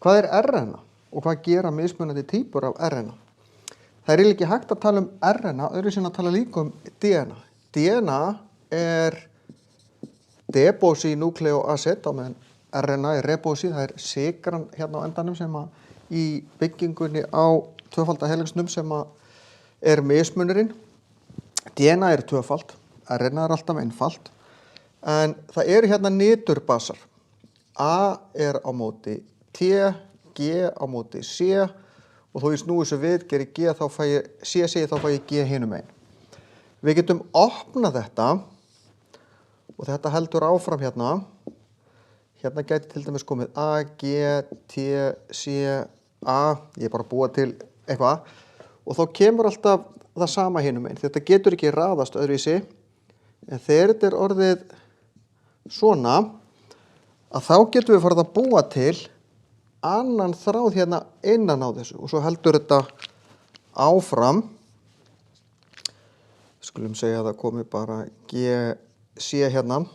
Hvað er RNA og hvað gera mismunandi týpur af RNA? Það er ekki hægt að tala um RNA, öðru sinna að tala líka um DNA. DNA er deoxynukleóacid, á meðan RNA er ribosi, það er sykran hérna á endanum sem að í byggingunni á tvöfalda helixnum sem að er mismunurinn. DNA er tvöfald, RNA er alltaf einfalt, en það eru hérna niturbasar. A er á móti T, G á móti C og þó ég snúi þessu við, gerir G þá fæ ég C, þá fæ ég G hinum megin. Við getum opnað þetta og þetta heldur áfram hérna. Hérna gæti til dæmis komið A, G, T, C, A, ég er bara að búa til eitthvað og þá kemur alltaf það sama hinum megin. Þetta getur ekki raðast öðruvísi, en þegar þetta er orðið svona, að þá getum við farið að búa til annan þráð hérna innan á þessu og svo heldur þetta áfram. Skulum segja að það komi bara G, C hérna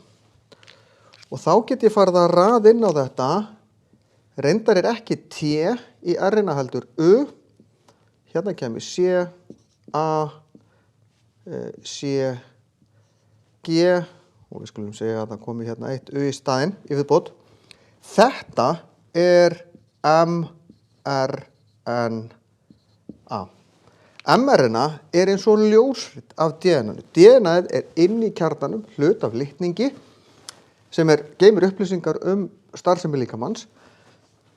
og þá get ég farið að raða inn á þetta. Reyndar er ekki T í R-ina heldur U. Hérna kemur C, A, C, G og við skulum segja að það komi hérna eitt U í staðinn í viðbót. Þetta er mRNA. mRNA er eins og ljósrit af DNA-inu. DNA-ið er inn í kjarnanum, hlut af litningi sem geymir upplýsingar starfsemi líkamanns.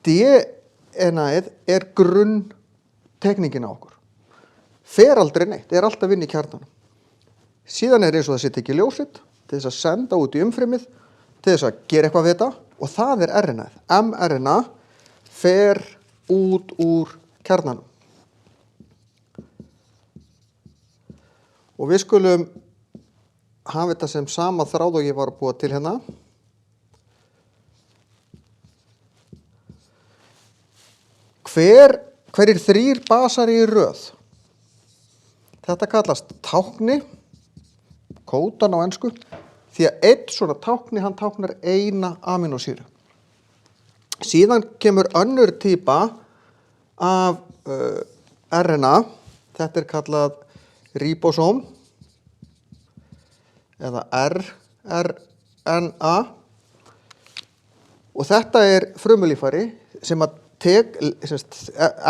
DNA-ið er grunntekningin á okkur. Fer aldrei neitt, er alltaf inn í kjarnanum. Síðan er eins og það sé tekið ljósrit til þess að senda út í umfrymið, til þess að gera eitthvað við þetta og það er RNA-ið. mRNA fer út úr kjarnanum. Og við skulum hafa þetta sem sama þráð og ég var að búa til hérna. Hverjir þrír basar í röð? Þetta kallast tákni, kódan á ensku, því að einn svona tákni, hann táknar eina amínósýru. Síðan kemur önnur týpa af RNA, þetta er kallað ribosóm eða rRNA og þetta er frumulíffæri sem að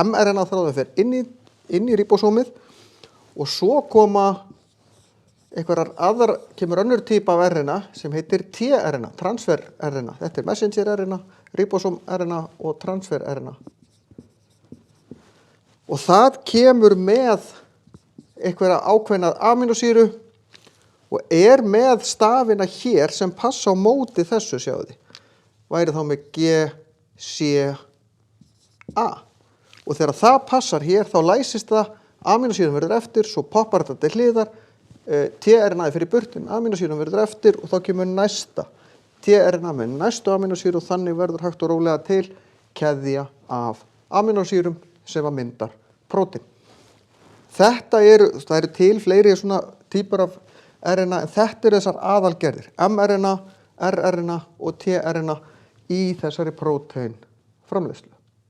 mRNA þráðurinn fer inn í ribosómið og svo kemur önnur týpa af RNA sem heitir tRNA, transfer-RNA. Þetta er messenger-RNA, ribosom-RNA og transfer-RNA. Og það kemur með einhverja ákveðna amínósýru og er með stafina hér sem passa á móti þessu, sjáðu þið. Væri þá með G, C, A. Og þegar það passar hér þá læsist það, amínósýrum verður eftir, svo poppar þetta til hliðar, tRNA fyrir burtin, amínósýrum verður eftir og þá kemur næsta tRNA með næstu amínósýru og þannig verður hægt og rólega til keðja af amínósýrum sem að myndar prótín. Það eru til fleiri svona týpur af RNA en þetta eru þessar aðalgerðir, mRNA, rRNA og tRNA í þessari próteinframleiðslu.